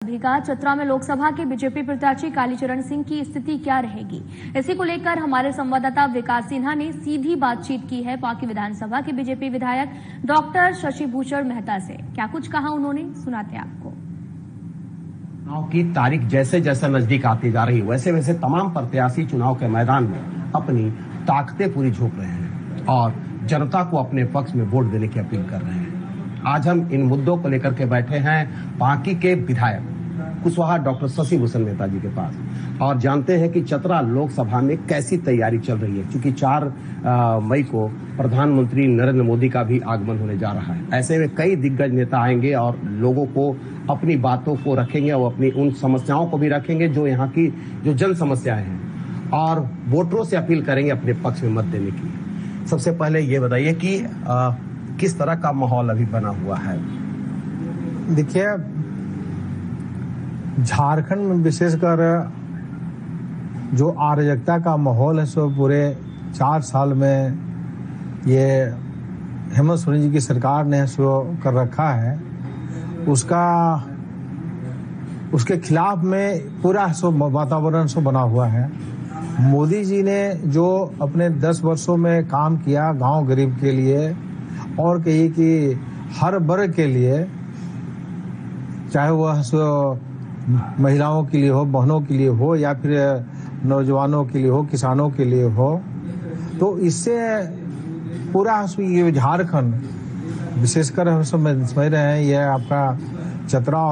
का चतरा में लोकसभा के बीजेपी प्रत्याशी कालीचरण सिंह की स्थिति क्या रहेगी, इसी को लेकर हमारे संवाददाता विकास सिन्हा ने सीधी बातचीत की है पांकी विधानसभा के बीजेपी विधायक डॉक्टर शशिभूषण मेहता से। क्या कुछ कहा उन्होंने, सुनाते हैं आपको। चुनाव की तारीख जैसे जैसे नजदीक आती जा रही वैसे वैसे तमाम प्रत्याशी चुनाव के मैदान में अपनी ताकतें पूरी झोंक रहे हैं और जनता को अपने पक्ष में वोट देने की अपील कर रहे हैं। आज हम इन मुद्दों को लेकर के बैठे हैं पांकी के विधायक कुशवाहा डॉक्टर शशिभूषण मेहता जी के पास और जानते हैं कि चतरा लोकसभा में कैसी तैयारी चल रही है, क्योंकि 4 मई को प्रधानमंत्री नरेंद्र मोदी का भी आगमन होने जा रहा है। ऐसे में कई दिग्गज नेता आएंगे और लोगों को अपनी बातों को रखेंगे और अपनी उन समस्याओं को भी रखेंगे जो यहाँ की जो जन समस्याएं हैं और वोटरों से अपील करेंगे अपने पक्ष में मत देने की। सबसे पहले ये बताइए कि किस तरह का माहौल अभी बना हुआ है? देखिए, झारखंड में विशेषकर जो अराजकता का माहौल है सो पूरे 4 साल में ये हेमंत सोरेन जी की सरकार ने सो कर रखा है, उसके खिलाफ में पूरा सो वातावरण सो बना हुआ है। मोदी जी ने जो अपने 10 वर्षों में काम किया गांव गरीब के लिए और कहिए कि हर वर्ग के लिए, चाहे वह महिलाओं के लिए हो, बहनों के लिए हो या फिर नौजवानों के लिए हो, किसानों के लिए हो, तो इससे पूरा ये झारखंड विशेषकर हम समझ रहे हैं ये आपका चतरा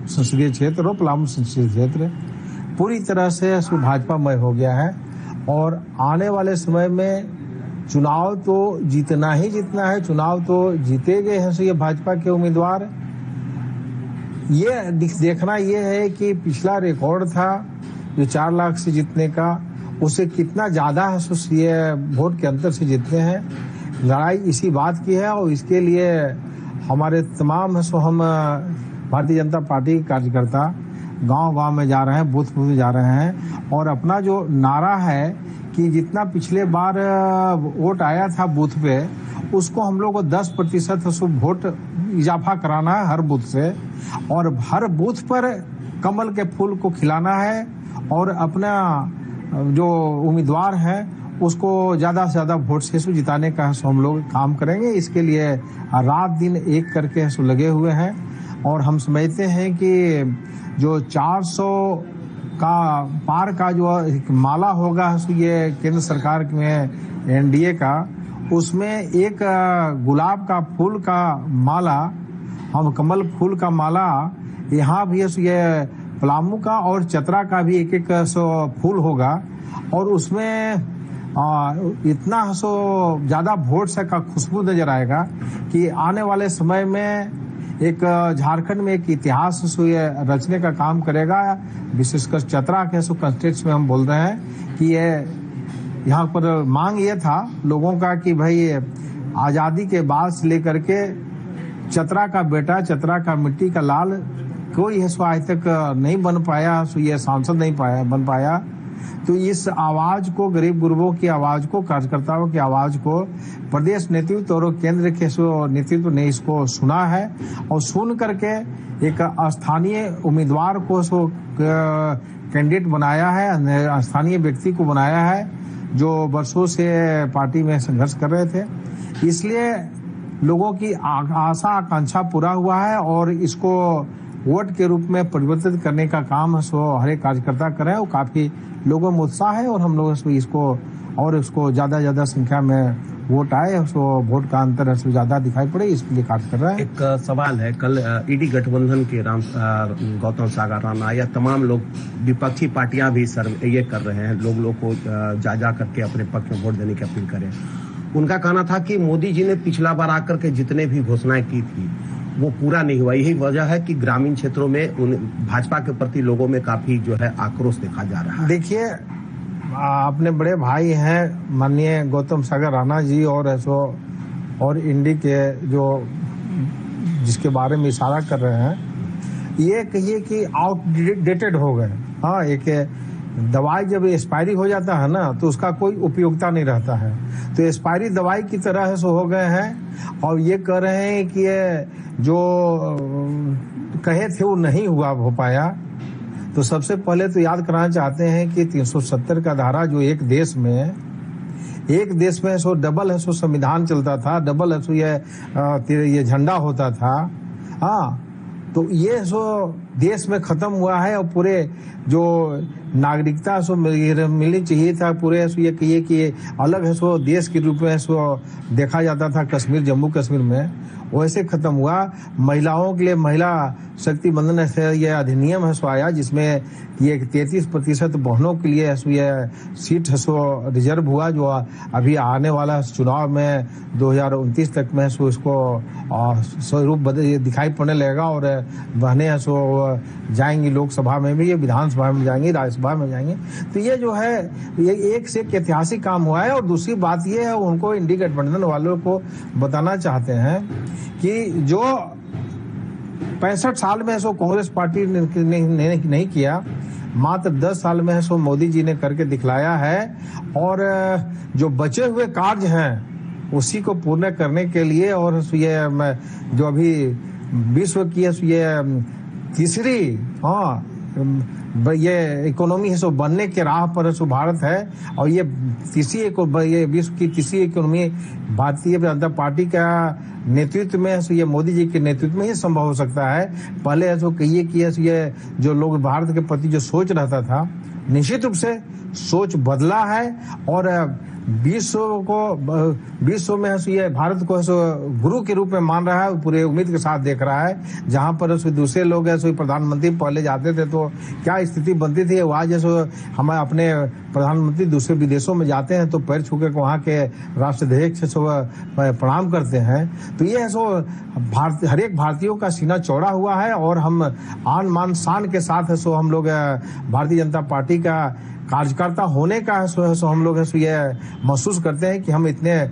संसदीय क्षेत्र और पलामू संसदीय क्षेत्र पूरी तरह से भाजपामय हो गया है और आने वाले समय में चुनाव तो जीतना ही जीतना है। चुनाव तो जीते गए हैं ये भाजपा के उम्मीदवार। ये देखना ये है कि पिछला रिकॉर्ड था जो 4 लाख से जीतने का, उससे कितना ज्यादा ये वोट के अंतर से जीतते हैं। लड़ाई इसी बात की है और इसके लिए हमारे तमाम हम भारतीय जनता पार्टी के कार्यकर्ता गांव-गांव में जा रहे हैं, बूथ में जा रहे हैं और अपना जो नारा है कि जितना पिछले बार वोट आया था बूथ पे उसको हम लोग को 10% वोट इजाफा कराना है हर बूथ से और हर बूथ पर कमल के फूल को खिलाना है और अपना जो उम्मीदवार है उसको ज्यादा से ज्यादा वोट से जिताने का हम लोग काम करेंगे। इसके लिए रात दिन एक करके लगे हुए हैं और हम समझते हैं कि जो 400 का पार का जो माला होगा ये केंद्र सरकार में एनडीए का, उसमें एक गुलाब का फूल का माला, हम कमल फूल का माला यहाँ भी ये पलामू का और चतरा का भी एक फूल होगा और उसमें इतना ज्यादा वोट से का खुशबू नजर आएगा कि आने वाले समय में एक झारखंड में एक इतिहास रचने का काम करेगा। विशेषकर चतरा के कंस्टिट्यूएंसी में हम बोल रहे हैं कि ये यहाँ पर मांग ये था लोगों का कि भाई आजादी के बाद से लेकर के चतरा का बेटा, चतरा का मिट्टी का लाल कोई आज तक नहीं बन पाया, ये सांसद नहीं बन पाया। तो इस आवाज को, गरीब गुरबों की आवाज को, कार्यकर्ताओं की आवाज को प्रदेश नेतृत्व और केंद्र के नेतृत्व ने इसको सुना है और सुन करके एक स्थानीय उम्मीदवार को कैंडिडेट बनाया है, स्थानीय व्यक्ति को बनाया है जो वर्षों से पार्टी में संघर्ष कर रहे थे। इसलिए लोगों की आशा आकांक्षा पूरा हुआ है और इसको वोट के रूप में परिवर्तित करने का काम हर एक कार्यकर्ता कर रहे हैं। वो काफी लोगों में उत्साह है और हम लोग इसको और उसको ज्यादा संख्या में वोट आए, उसको वोट का अंतर ज्यादा दिखाई पड़े, इसके लिए कार्य कर रहे हैं। एक सवाल है, कल ईडी गठबंधन के गौतम सागर राणा या तमाम लोग विपक्षी पार्टियां भी ये कर रहे हैं, लोगों को जा करके अपने पक्ष में वोट देने की अपील करें। उनका कहना था कि मोदी जी ने पिछला बार आकर के जितने भी घोषणाएं की थी वो पूरा नहीं हुआ। यही वजह है कि ग्रामीण क्षेत्रों में भाजपा के प्रति लोगों में काफी जो है आक्रोश देखा जा रहा है। देखिए, अपने बड़े भाई हैं माननीय गौतम सागर राणा जी और इंडी के जो जिसके बारे में इशारा कर रहे हैं, ये कहिए कि आउटडेटेड हो गए। हाँ, एक दवाई जब एक्सपायरी हो जाता है ना तो उसका कोई उपयोगिता नहीं रहता है। तो एक्सपायरी दवाई की तरह से हो गए हैं और ये कह रहे हैं कि ये जो कहे थे वो नहीं हुआ हो पाया। तो सबसे पहले तो याद कराना चाहते हैं कि 370 का धारा जो एक देश में सो डबल है सो संविधान चलता था, डबल है सो ये झंडा होता था। हाँ, तो ये सो देश में खत्म हुआ है और पूरे जो नागरिकता सो मिलनी चाहिए था पूरे सो ये कहिए कि अलग है सो देश के रूप में सो देखा जाता था कश्मीर, जम्मू कश्मीर में, वैसे खत्म हुआ। महिलाओं के लिए महिला शक्ति बंधन से ये अधिनियम है सो आया जिसमें ये 33% बहनों के लिए ये सीट है सो रिजर्व हुआ, जो अभी आने वाला चुनाव में 2029 तक में सो इसको स्वरूप दिखाई पड़ने लगेगा और बहनें सो जाएंगी लोकसभा में भी, ये विधानसभा में जाएंगी, राज्यसभा में जाएंगी। तो ये जो है ये एक से एक ऐतिहासिक काम हुआ है। और दूसरी बात ये है उनको इंडी गठबंधन वालों को बताना चाहते हैं कि जो 65 साल में सो कांग्रेस पार्टी ने नहीं किया, मात्र 10 साल में सो मोदी जी ने करके दिखलाया है। और जो बचे हुए कार्य हैं उसी को पूर्ण करने के लिए और ये जो अभी विश्व की ये तीसरी ये इकोनॉमी है सो बनने के राह पर सो भारत है। और ये विश्व की तीसरी इकोनॉमी भारतीय जनता पार्टी का नेतृत्व में ये मोदी जी के नेतृत्व में ही संभव हो सकता है। पहले ऐसा कहिए कि ये जो लोग भारत के प्रति जो सोच रहता था, निश्चित रूप से सोच बदला है और विश्व में ये भारत को गुरु के रूप में मान रहा है, पूरे उम्मीद के साथ देख रहा है। जहां पर दूसरे लोग प्रधानमंत्री पहले जाते थे तो क्या स्थिति बनती थी, आज जैसे हम अपने प्रधानमंत्री दूसरे विदेशों में जाते हैं तो पैर छू के वहाँ के राष्ट्राध्यक्ष से प्रणाम करते हैं। तो ये हर एक भारतीयों का सीना चौड़ा हुआ है और हम आन मान शान के साथ हम लोग भारतीय जनता पार्टी का कार्यकर्ता होने का हम लोग ये महसूस करते हैं कि हम इतने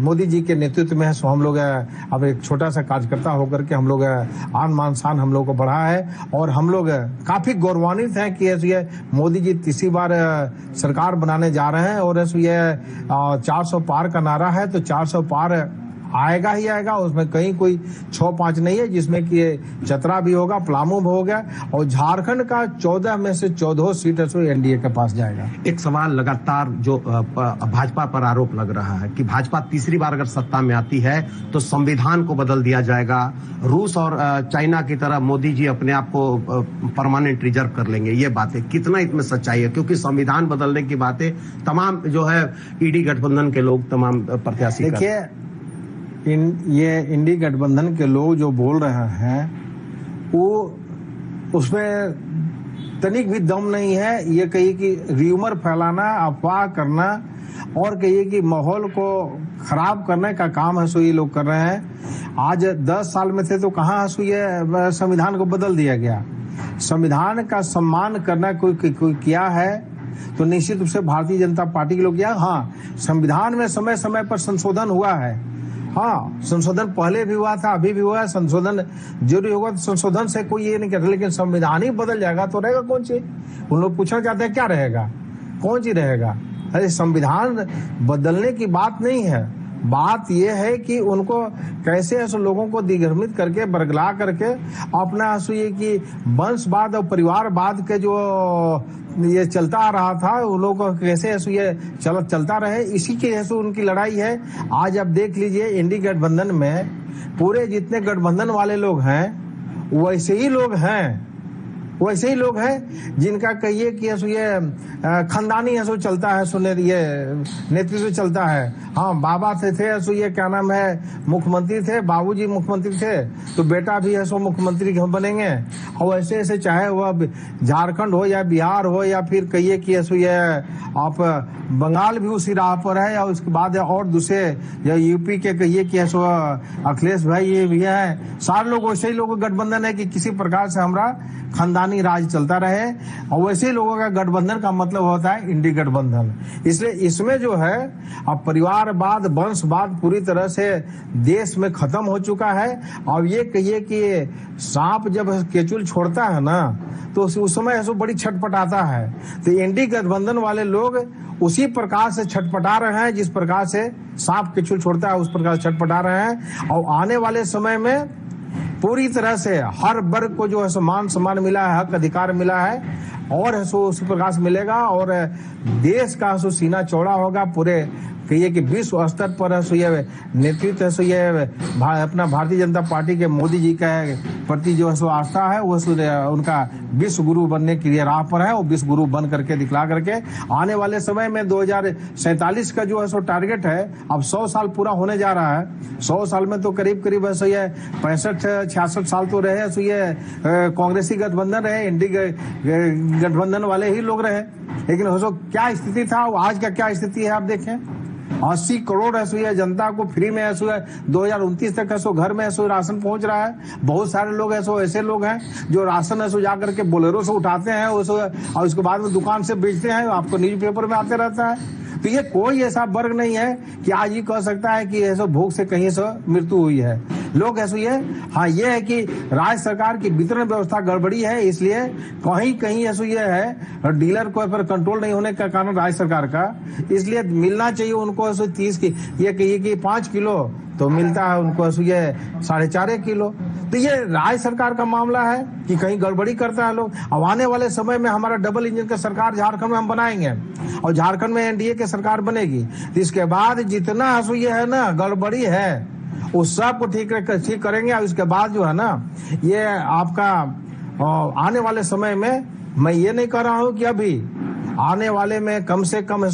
मोदी जी के नेतृत्व में हम लोग अब एक छोटा सा कार्यकर्ता होकर के हम लोग आन मान शान हम लोग को बढ़ा है। और हम लोग काफी गौरवान्वित हैं कि ये मोदी जी तीसरी बार सरकार बनाने जा रहे हैं। और ये 400 पार का नारा है तो 400 पार आएगा ही आएगा, उसमें कहीं कोई 6-5 नहीं है, जिसमें कि चतरा भी होगा, पलामू भी होगा और झारखंड का 14 में से 14 सीट एनडीए के पास जाएगा। एक सवाल लगातार जो भाजपा पर आरोप लग रहा है कि भाजपा तीसरी बार अगर सत्ता में आती है तो संविधान को बदल दिया जाएगा, रूस और चाइना की तरह मोदी जी अपने आप को परमानेंट रिजर्व कर लेंगे। ये बातें कितना इसमें सच्चाई है? क्योंकि संविधान बदलने की बातें तमाम जो है ईडी गठबंधन के लोग तमाम प्रत्याशी देखिए ये इंडी गठबंधन के लोग जो बोल रहे हैं वो उसमें तनिक भी दम नहीं है। ये कहिए कि र्यूमर फैलाना, अफवाह करना और कहिए कि माहौल को खराब करने का काम है सो ये लोग कर रहे हैं। आज 10 साल में थे तो कहाँ ये संविधान को बदल दिया गया। संविधान का सम्मान करना कोई किया है तो निश्चित रूप से भारतीय जनता पार्टी के लोग किया। हाँ, संविधान में समय समय पर संशोधन हुआ है। हाँ, संशोधन पहले भी हुआ था, अभी भी हुआ है। संशोधन जरूरी होगा तो संशोधन से कोई ये नहीं कहता, लेकिन संविधान ही बदल जाएगा तो रहेगा कौन चीज? उन लोग पूछना चाहते हैं क्या रहेगा, कौन चीज रहेगा? अरे संविधान बदलने की बात नहीं है, बात यह है कि उनको कैसे ऐसे लोगों को दिग्भ्रमित करके बरगला करके अपना ये कि वंशवाद और परिवारवाद के जो ये चलता आ रहा था उन लोगों को कैसे ये चलता रहे, इसी के जैसे उनकी लड़ाई है। आज आप देख लीजिए इंडी गठबंधन में पूरे जितने गठबंधन वाले लोग हैं वैसे ही लोग हैं जिनका कहिए कि ये खानदानी ऐसा चलता है, सुने ये नेतृत्व चलता है। हाँ, बाबा थे ये क्या नाम है मुख्यमंत्री थे, बाबूजी मुख्यमंत्री थे तो बेटा भी है मुख्यमंत्री बनेंगे। और ऐसे ऐसे चाहे वह झारखंड हो या बिहार हो या फिर कहिए कि ये आप बंगाल भी उसी राह पर है, या उसके बाद और दूसरे या यूपी के कहिए कि अखिलेश भाई ये भी है। सारे लोग वैसे ही लोग गठबंधन है कि किसी प्रकार से हमारा खानदान खानदानी राज चलता रहे। और वैसे लोगों का गठबंधन का मतलब होता है इंडी गठबंधन। इसलिए इसमें जो है अब परिवारवाद, वंशवाद पूरी तरह से देश में खत्म हो चुका है। और ये कहिए कि सांप जब केचुल छोड़ता है ना, तो उस समय ऐसा बड़ी छटपट आता है। तो इंडी गठबंधन वाले लोग उसी प्रकार से छटपटा रहे हैं, जिस प्रकार से सांप केचुल छोड़ता है उस प्रकार से छटपटा रहे हैं। और आने वाले समय में पूरी तरह से हर वर्ग को जो है मान सम्मान मिला है, हक अधिकार मिला है, और उसी प्रकार से मिलेगा। और देश का सीना चौड़ा होगा। पूरे कहिए कि विश्व स्तर पर ये नेतृत्व ये अपना भारतीय जनता पार्टी के मोदी जी के प्रति जो है आस्था है, वो उनका विश्व गुरु बनने की राह पर है। वो विश्व गुरु बन करके दिखला करके आने वाले समय में 2047 का जो है टारगेट है। अब 100 साल पूरा होने जा रहा है। 100 साल में तो करीब करीब ऐसा ये 65-66 साल तो रहे सो ये कांग्रेसी गठबंधन रहे, इंडी गठबंधन वाले ही लोग रहे। लेकिन क्या स्थिति था, आज का क्या स्थिति है आप देखें। 80 करोड़ है जनता को फ्री में 2029 तक घर में राशन पहुंच रहा है। बहुत सारे लोग ऐसे लोग हैं जो राशन जाकर के बोलेरो से उठाते हैं और उसके बाद में दुकान से बेचते हैं। आपको न्यूज़पेपर में आते रहता है। तो ये कोई ऐसा वर्ग नहीं है कि आज ये कह सकता है कि ऐसा भूख से कहीं से मृत्यु हुई है। लोग ये है कि राज्य सरकार की वितरण व्यवस्था गड़बड़ी है, इसलिए कहीं कहीं ये है डीलर को पर कंट्रोल नहीं होने का कारण राज्य सरकार का, इसलिए मिलना चाहिए उनको 30 की, ये कहिए कि 5 किलो तो मिलता है उनको ये 4.5 किलो। तो ये राज्य सरकार का मामला है कि कहीं गड़बड़ी करता है लोग। अब आने वाले समय में हमारा डबल इंजन का सरकार झारखंड में हम बनाएंगे और झारखंड में एनडीए की सरकार बनेगी। तो इसके बाद जितना ये है ना गड़बड़ी है उस सब को ठीक करेंगे। और इसके बाद जो है ना ये आपका आने वाले समय में, मैं ये नहीं कह रहा हूं कि अभी आने वाले में कम से कम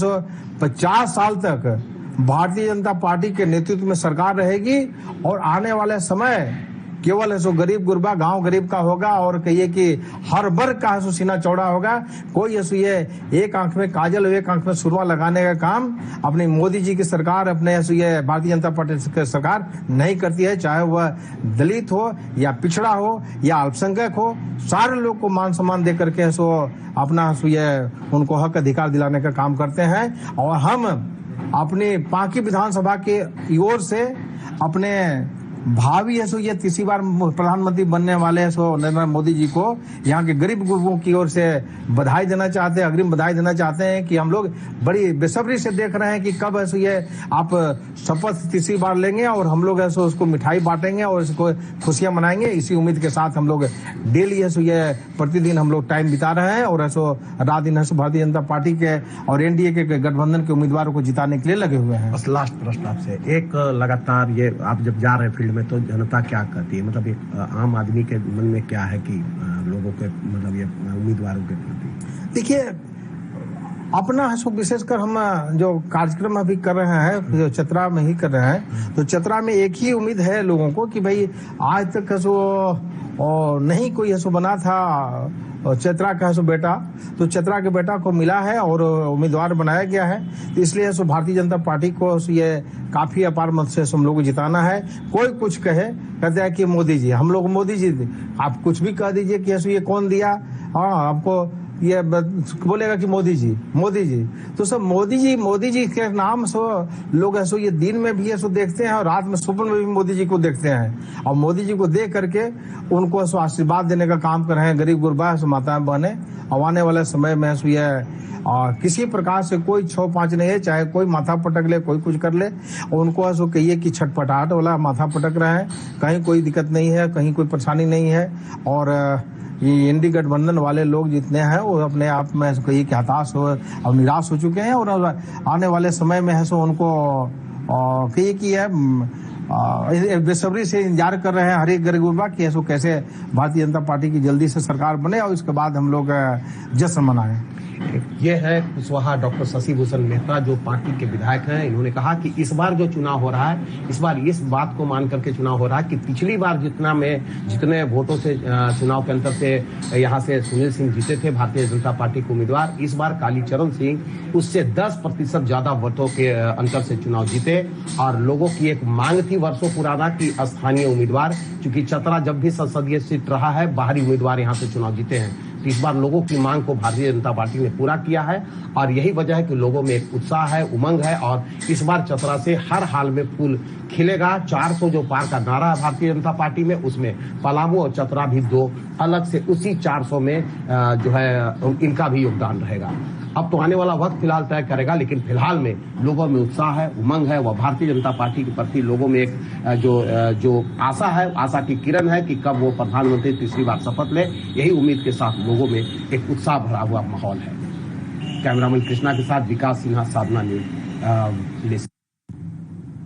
50 साल तक भारतीय जनता पार्टी के नेतृत्व में सरकार रहेगी। और आने वाले समय केवल गरीब गुरबा गांव गरीब का होगा और कहिए कि हर वर्ग का सीना चौड़ा होगा। कोई ये एक आंख में काजल और एक आंख में सुरमा लगाने का काम अपनी मोदी जी की सरकार, अपने ये भारतीय जनता पार्टी की सरकार नहीं करती है। चाहे वह दलित हो या पिछड़ा हो या अल्पसंख्यक हो, सारे लोग को मान सम्मान दे करके अपना उनको हक अधिकार दिलाने का काम करते हैं। और हम अपने पांकी विधानसभा की ओर से अपने भावी ये तीसरी बार प्रधानमंत्री बनने वाले नरेंद्र मोदी जी को यहाँ के गरीब गुरबों की ओर से बधाई देना चाहते हैं, अग्रिम बधाई देना चाहते हैं कि हम लोग बड़ी बेसब्री से देख रहे हैं कि कब ये आप शपथ तीसरी बार लेंगे और हम लोग उसको मिठाई बांटेंगे और इसको खुशियां मनाएंगे। इसी उम्मीद के साथ हम लोग डेली ये प्रतिदिन हम लोग टाइम बिता रहे हैं और रात दिन भारतीय जनता पार्टी के और एनडीए के गठबंधन के उम्मीदवारों को जिताने के लिए लगे हुए हैं। बस लास्ट प्रश्न आपसे, एक लगातार ये आप जब जा रहे हैं फील्ड में तो जनता क्या कहती है, मतलब एक आम आदमी के मन में क्या है कि लोगों के मतलब ये उम्मीदवारों के प्रति? देखिए अपना विशेषकर हम जो कार्यक्रम अभी कर रहे हैं जो चतरा में ही कर रहे हैं, तो चतरा में एक ही उम्मीद है लोगों को कि भाई आज तक नहीं कोई बना था और चतरा का बेटा, तो चतरा के बेटा को मिला है और उम्मीदवार बनाया गया है। तो इसलिए भारतीय जनता पार्टी को ये काफी अपार मत से हम लोग को जिताना है। कोई कुछ कहते हैं कि मोदी जी, हम लोग मोदी जी, आप कुछ भी कह दीजिए कि ये कौन दिया, हाँ आपको ये बोलेगा कि मोदी जी। तो सब मोदी जी के नाम लोग ये दिन में भी देखते हैं और रात में स्वप्न में भी मोदी जी को देखते हैं। और मोदी जी को देख करके उनको आशीर्वाद देने का काम कर रहे हैं गरीब गुरबा माताएं बहने। और आने वाले समय में किसी प्रकार से कोई 6-5 नहीं है, चाहे कोई माथा पटक ले, कोई कुछ कर ले, और उनको कहिए कि छटपटाहट वाला माथा पटक रहे हैं। कहीं कोई दिक्कत नहीं है, कहीं कोई परेशानी नहीं है। और ये इंडी गठबंधन वाले लोग जितने हैं वो अपने आप में कहिए कि हताश हो और निराश हो चुके हैं। और आने वाले समय में उनको कहिए कि बेसब्री से इंतजार कर रहे हैं हर एक गरीब गुरबा कि कैसे भारतीय जनता पार्टी की जल्दी से सरकार बने और इसके बाद हम लोग जश्न मनाएं। ये है कुशवाहा डॉक्टर शशि भूषण मेहता जो पार्टी के विधायक हैं। इन्होंने कहा कि इस बार जो चुनाव हो रहा है, इस बार इस बात को मान करके चुनाव हो रहा है कि पिछली बार जितने वोटों से चुनाव के अंतर से यहाँ से सुनील सिंह जीते थे भारतीय जनता पार्टी के उम्मीदवार, इस बार कालीचरण सिंह उससे 10% ज्यादा वोटों के अंतर से चुनाव जीते। और लोगों की एक मांग थी वर्षों पुराना कि स्थानीय उम्मीदवार, चूंकि चतरा जब भी संसदीय सीट रहा है बाहरी उम्मीदवार यहाँ से चुनाव जीते हैं, तो इस बार लोगों की मांग को भारतीय जनता पार्टी ने पूरा किया है। और यही वजह है कि लोगों में एक उत्साह है, उमंग है और इस बार चतरा से हर हाल में फूल खिलेगा। 400 जो पार का नारा है भारतीय जनता पार्टी में, उसमें पलामू और चतरा भी दो अलग से उसी 400 में जो है इनका भी योगदान रहेगा। अब तो आने वाला वक्त फिलहाल तय करेगा, लेकिन फिलहाल में लोगों में उत्साह है, उमंग है, वह भारतीय जनता पार्टी के प्रति लोगों में एक जो आशा है, आशा की किरण है कि कब वो प्रधानमंत्री तीसरी बार शपथ ले। यही उम्मीद के साथ लोगों में एक उत्साह भरा हुआ माहौल है। कैमरामैन कृष्णा के साथ विकास सिन्हा, साधना न्यूज।